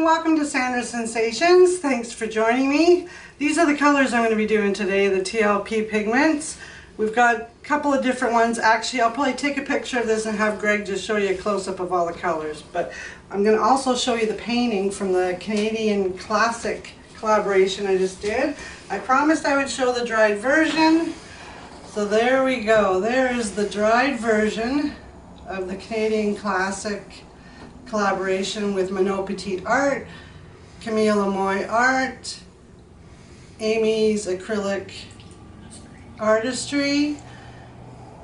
welcome to Sandra's Sensations. Thanks for joining me. These are the colors I'm going to be doing today, the TLP pigments. We've got a couple of different ones. Actually, I'll probably take a picture of this and have Greg just show you a close-up of all the colors. But I'm going to also show you the painting from the Canadian Classic collaboration I just did. I promised I would show the dried version. So there we go. There is the dried version of the Canadian Classic collaboration with Minot Petite Art, Camille Lemoy Art, Amy's Acrylic Artistry,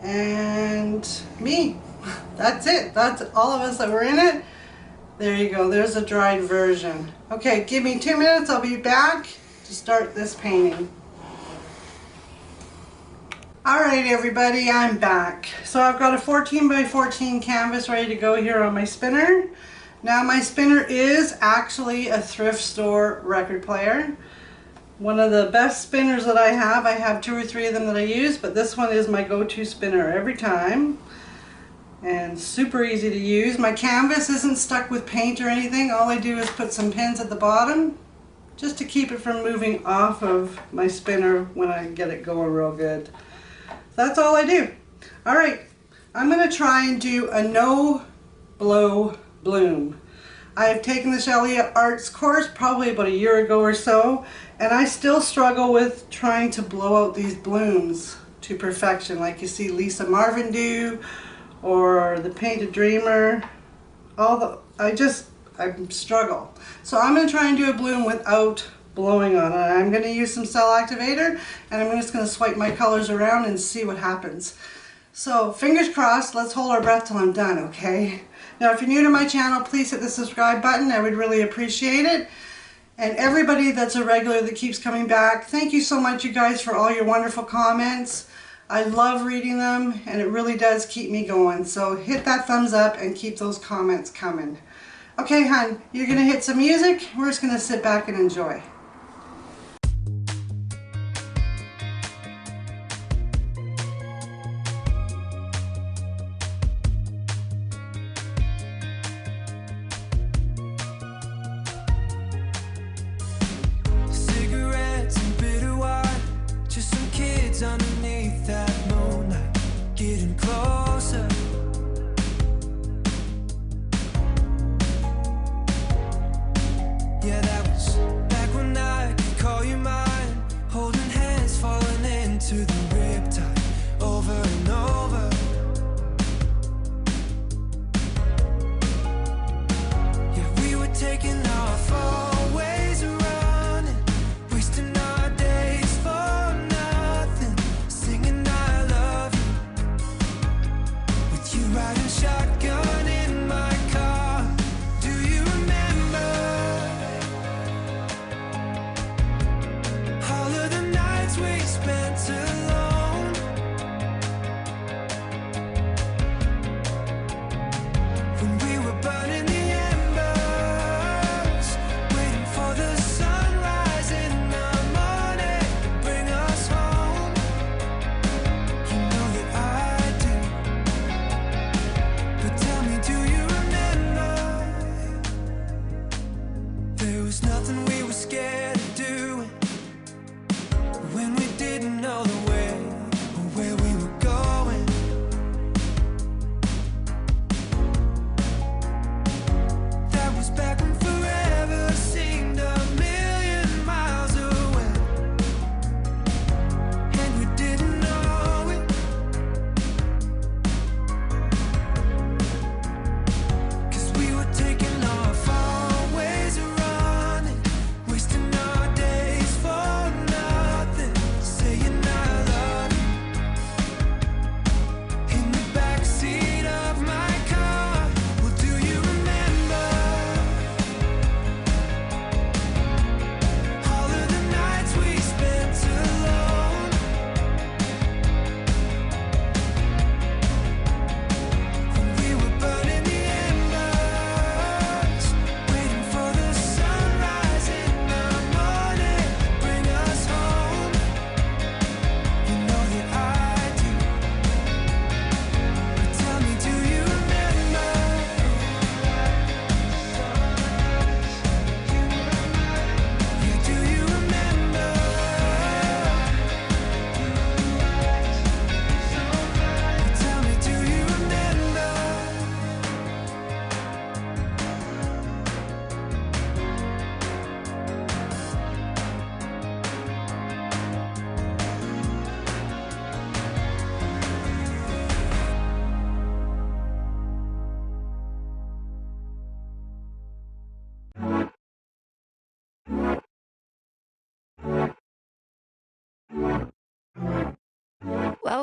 and me. That's it. That's all of us that were in it. There you go. There's a dried version. Okay, give me 2 minutes. I'll be back to start this painting. Alright everybody, I'm back. So I've got a 14 by 14 canvas ready to go here on my spinner. Now my spinner is actually a thrift store record player. One of the best spinners that I have 2 or 3 of them that I use, but this one is my go-to spinner every time. And super easy to use. My canvas isn't stuck with paint or anything. All I do is put some pins at the bottom just to keep it from moving off of my spinner when I get it going real good. That's all I do. Alright, I'm going to try and do a no-blow bloom. I have taken the Shelley Arts course probably about a year ago or so, and I still struggle with trying to blow out these blooms to perfection, like you see Lisa Marvin do, or the Painted Dreamer. I struggle. So I'm going to try and do a bloom without blowing on it. I'm going to use some cell activator, and I'm just going to swipe my colors around and see what happens. So fingers crossed, let's hold our breath till I'm done, okay? Now if you're new to my channel, please hit the subscribe button. I would really appreciate it. And everybody that's a regular that keeps coming back, thank you so much you guys for all your wonderful comments. I love reading them, and it really does keep me going. So hit that thumbs up and keep those comments coming. Okay, hon, you're going to hit some music. We're just going to sit back and enjoy. Underneath that moonlight, getting closer. Yeah, that was back when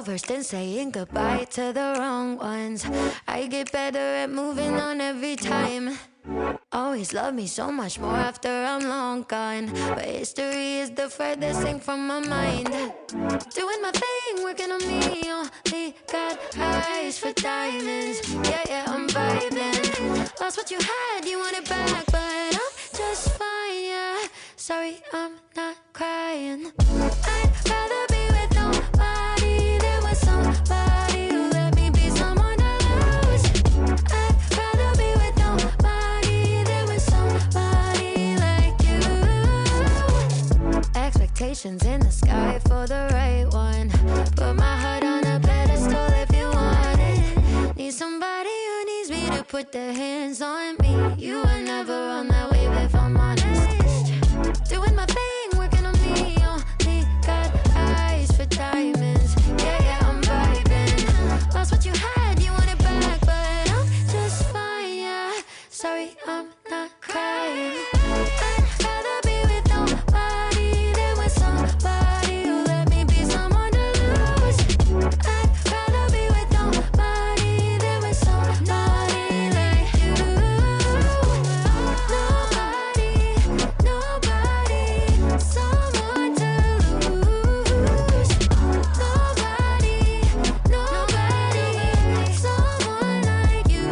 well versed in saying goodbye to the wrong ones. I get better at moving on every time. Always love me so much more after I'm long gone. But history is the furthest thing from my mind. Doing my thing, working on me. Only got eyes for diamonds. Yeah, yeah, I'm vibing. Lost what you had, you want it back, but I'm just fine, yeah. Sorry, I'm not crying. I'd rather be with nobody than with somebody who let me be someone I lose. I'd rather be with nobody than with somebody like you. Expectations in the sky for the right one. Put my heart on a pedestal if you want it. Need somebody who needs me to put their hands on me. You were never on that wave if I'm honest. Doing my thing, working on me. Only got eyes for diamonds. Yeah, yeah, I'm vibing. Lost what you had, you want it back, but I'm just fine, yeah. Sorry, I'm not crying. I'd rather be with nobody than with somebody who let me be someone to lose. I'd rather be with nobody than with somebody like you. Nobody, someone to lose. Nobody, someone like you.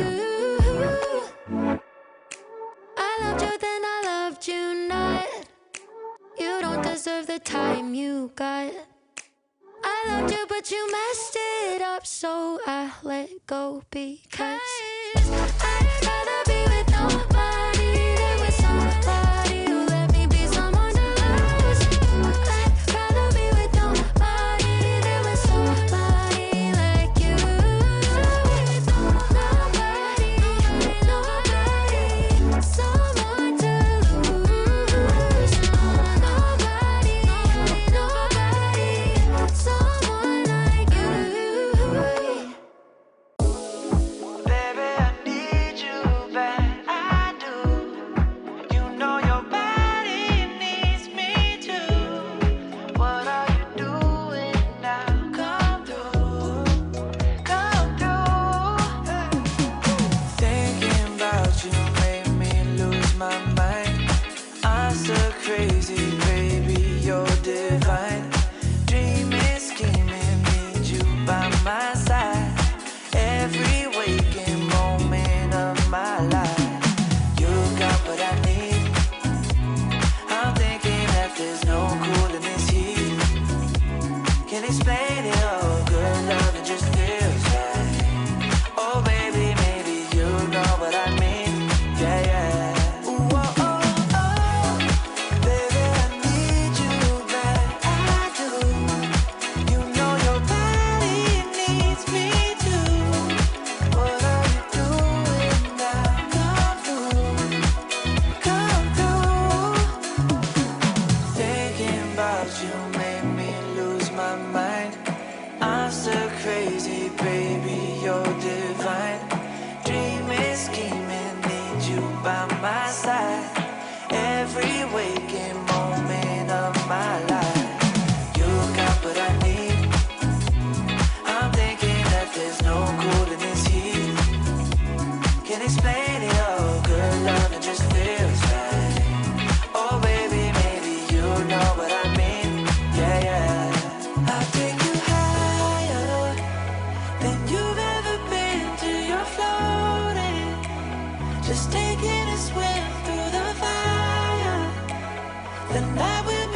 I loved you then I loved you not. You don't deserve the time you got. I loved you but you messed it up, so I let go because I'd rather be with nobody than with somebody who let me be someone to lose. I'd rather be with nobody than with somebody like you. Nobody, someone to lose. Nobody, someone like you. Baby, I need you back, I do. You know your body needs me too. What are you doing now? Come through, come through. Thinking about you made me lose my mind. I'm so crazy, baby, you're divine. Dreaming, scheming, need you by my side. Every waking moment of my life, you got what I need. I'm thinking that there's no cooling this heat. Can't explain it all, good love it just feels right. Oh baby, maybe you know what I mean. Yeah, yeah. Ooh, oh, oh, oh. Baby, I need you back, I do. You know your body needs me too. What are you doing now? Come through, come through. Thinking about you made me lose my mind. I'm so crazy, baby, you're divine. Dreaming, scheming, need you by my side. Every waking moment of my life, you got what I need. I'm thinking that there's no cooling this heat. Can't explain it all, good love it just feels right. Oh baby, maybe you know what I mean. Yeah, yeah. I'll take you higher than you've ever been till you're floating. Just taking a swim through the fire. The night will